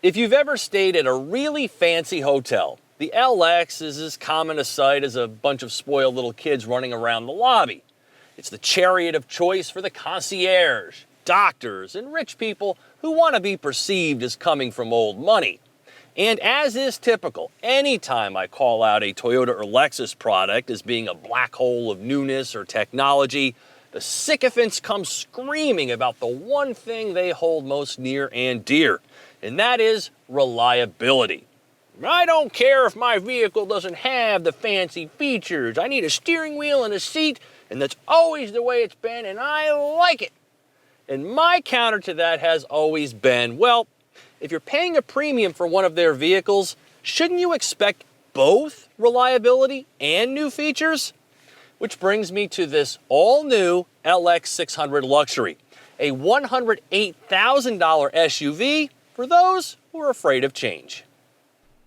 If you've ever stayed at a really fancy hotel, the LX is as common a sight as a bunch of spoiled little kids running around the lobby. It's the chariot of choice for the concierge, doctors, and rich people who want to be perceived as coming from old money. And as is typical, anytime I call out a Toyota or Lexus product as being a black hole of newness or technology, the sycophants come screaming about the one thing they hold most near and dear, and that is reliability. I don't care if my vehicle doesn't have the fancy features. I need a steering wheel and a seat, and that's always the way it's been, and I like it. And my counter to that has always been, well, if you're paying a premium for one of their vehicles, shouldn't you expect both reliability and new features? Which brings me to this all-new LX 600 Luxury, a $108,000 SUV for those who are afraid of change.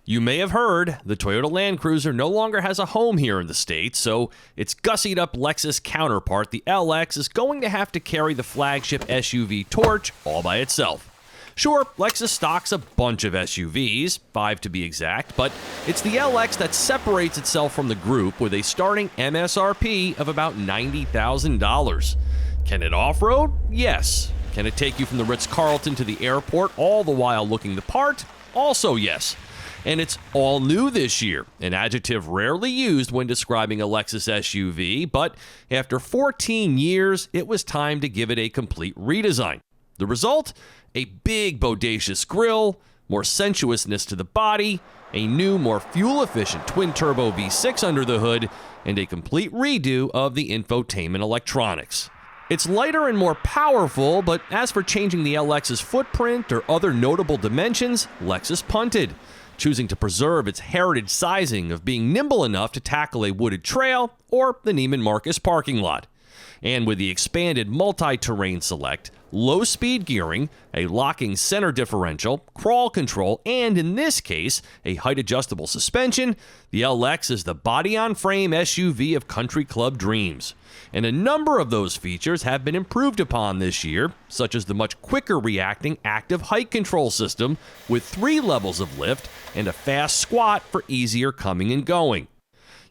You may have heard the Toyota Land Cruiser no longer has a home here in the States, so its gussied-up Lexus counterpart, the LX, is going to have to carry the flagship SUV torch all by itself. Sure, Lexus stocks a bunch of SUVs, 5 to be exact, but it's the LX that separates itself from the group with a starting MSRP of about $90,000. Can it off-road? Yes. Can it take you from the Ritz-Carlton to the airport all the while looking the part? Also yes. And it's all new this year, an adjective rarely used when describing a Lexus SUV, but after 14 years, it was time to give it a complete redesign. The result? A big, bodacious grille, more sensuousness to the body, a new, more fuel-efficient twin-turbo V6 under the hood, and a complete redo of the infotainment electronics. It's lighter and more powerful, but as for changing the LX's footprint or other notable dimensions, Lexus punted, choosing to preserve its heritage sizing of being nimble enough to tackle a wooded trail or the Neiman Marcus parking lot. And with the expanded multi-terrain select, low-speed gearing, a locking center differential, crawl control, and in this case, a height-adjustable suspension, the LX is the body-on-frame SUV of country club dreams. And a number of those features have been improved upon this year, such as the much quicker reacting active height control system with 3 levels of lift and a fast squat for easier coming and going.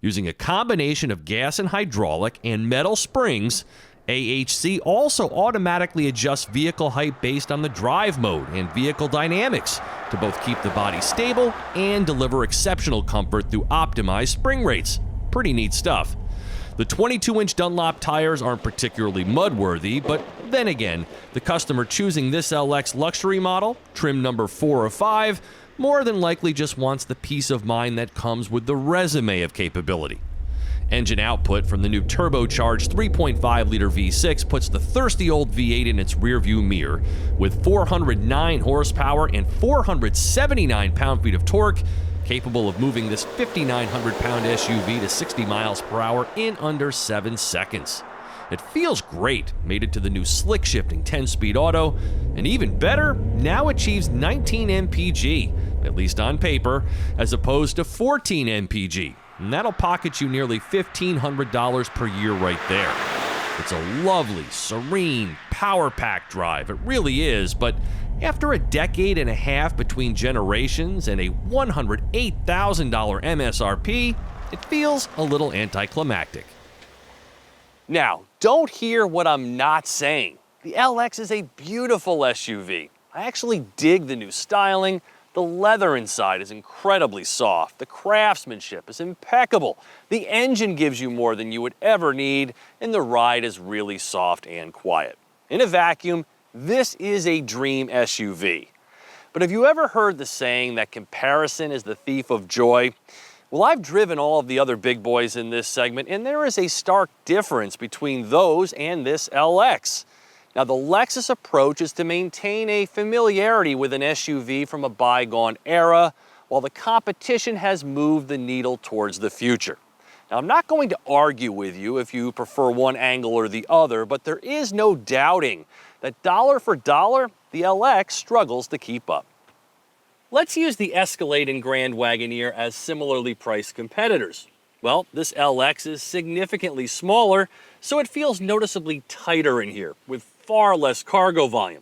Using a combination of gas and hydraulic and metal springs, AHC also automatically adjusts vehicle height based on the drive mode and vehicle dynamics to both keep the body stable and deliver exceptional comfort through optimized spring rates. Pretty neat stuff. The 22-inch Dunlop tires aren't particularly mud-worthy, but then again, the customer choosing this LX luxury model, trim number 4 of 5, more than likely just wants the peace of mind that comes with the resume of capability. Engine output from the new turbocharged 3.5-liter V6 puts the thirsty old V8 in its rearview mirror, with 409 horsepower and 479 pound-feet of torque, capable of moving this 5,900-pound SUV to 60 miles per hour in under 7 seconds. It feels great, made it to the new slick-shifting 10-speed auto, and even better, now achieves 19 mpg, at least on paper, as opposed to 14 mpg, and that'll pocket you nearly $1,500 per year right there. It's a lovely, serene, power-packed drive, it really is, but after a decade and a half between generations and a $108,000 MSRP, it feels a little anticlimactic. Now, don't hear what I'm not saying. The LX is a beautiful SUV. I actually dig the new styling. The leather inside is incredibly soft. The craftsmanship is impeccable. The engine gives you more than you would ever need, and the ride is really soft and quiet. In a vacuum, this is a dream SUV. But have you ever heard the saying that comparison is the thief of joy? Well, I've driven all of the other big boys in this segment, and there is a stark difference between those and this LX. Now, the Lexus approach is to maintain a familiarity with an SUV from a bygone era, while the competition has moved the needle towards the future. Now, I'm not going to argue with you if you prefer one angle or the other, but there is no doubting that dollar for dollar, the LX struggles to keep up. Let's use the Escalade and Grand Wagoneer as similarly priced competitors. Well, this LX is significantly smaller, so it feels noticeably tighter in here, with far less cargo volume.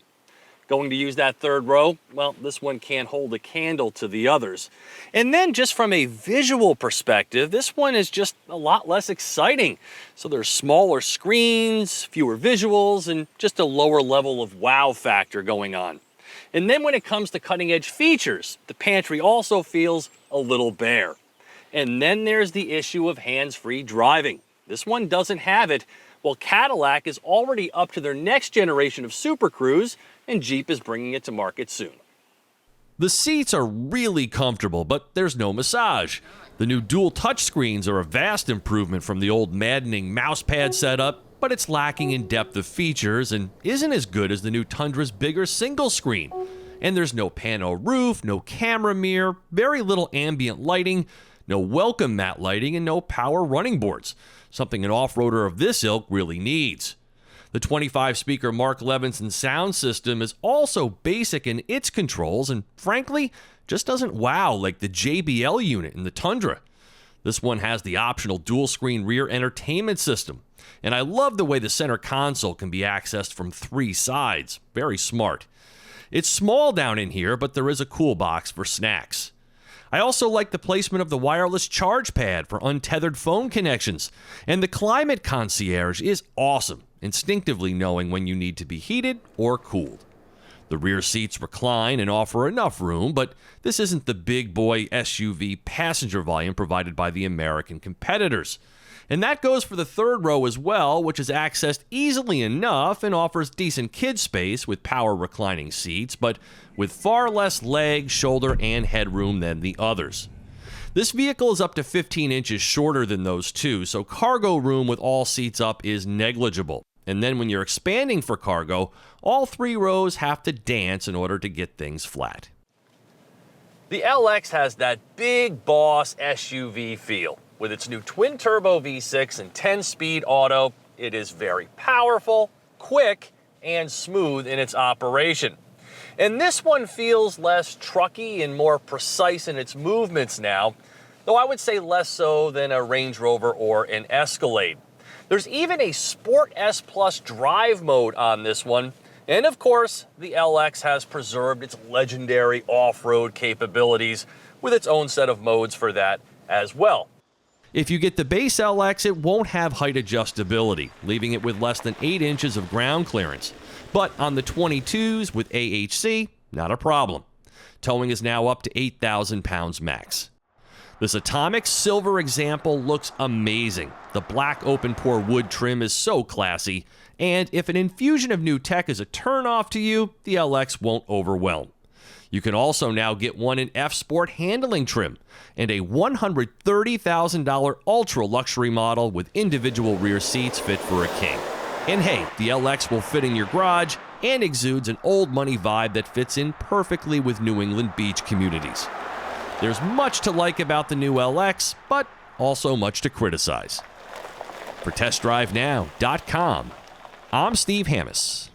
Going to use that third row? Well, this one can't hold a candle to the others. And then just from a visual perspective, this one is just a lot less exciting. So there's smaller screens, fewer visuals, and just a lower level of wow factor going on. And then when it comes to cutting edge features, the pantry also feels a little bare. And then there's the issue of hands-free driving. This one doesn't have it, while Cadillac is already up to their next generation of Super Cruise, and Jeep is bringing it to market soon. The seats are really comfortable, but there's no massage. The new dual touchscreens are a vast improvement from the old maddening mousepad setup, but it's lacking in depth of features and isn't as good as the new Tundra's bigger single screen. And there's no pano roof, no camera mirror, very little ambient lighting, no welcome mat lighting, and no power running boards, something an off-roader of this ilk really needs. The 25-speaker Mark Levinson sound system is also basic in its controls and, frankly, just doesn't wow like the JBL unit in the Tundra. This one has the optional dual-screen rear entertainment system, and I love the way the center console can be accessed from 3 sides. Very smart. It's small down in here, but there is a cool box for snacks. I also like the placement of the wireless charge pad for untethered phone connections, and the climate concierge is awesome, instinctively knowing when you need to be heated or cooled. The rear seats recline and offer enough room, but this isn't the big boy SUV passenger volume provided by the American competitors. And that goes for the third row as well, which is accessed easily enough and offers decent kid space with power reclining seats, but with far less leg, shoulder, and headroom than the others. This vehicle is up to 15 inches shorter than those two, so cargo room with all seats up is negligible. And then when you're expanding for cargo, all 3 rows have to dance in order to get things flat. The LX has that big boss SUV feel. With its new twin-turbo V6 and 10-speed auto, it is very powerful, quick, and smooth in its operation. And this one feels less trucky and more precise in its movements now, though I would say less so than a Range Rover or an Escalade. There's even a Sport S Plus drive mode on this one, and of course, the LX has preserved its legendary off-road capabilities with its own set of modes for that as well. If you get the base LX, it won't have height adjustability, leaving it with less than 8 inches of ground clearance. But on the 22s with AHC, not a problem. Towing is now up to 8,000 pounds max. This atomic silver example looks amazing. The black open-pore wood trim is so classy, and if an infusion of new tech is a turn-off to you, the LX won't overwhelm. You can also now get one in F-Sport handling trim and a $130,000 ultra-luxury model with individual rear seats fit for a king. And hey, the LX will fit in your garage and exudes an old money vibe that fits in perfectly with New England beach communities. There's much to like about the new LX, but also much to criticize. For TestDriveNow.com, I'm Steve Hammis.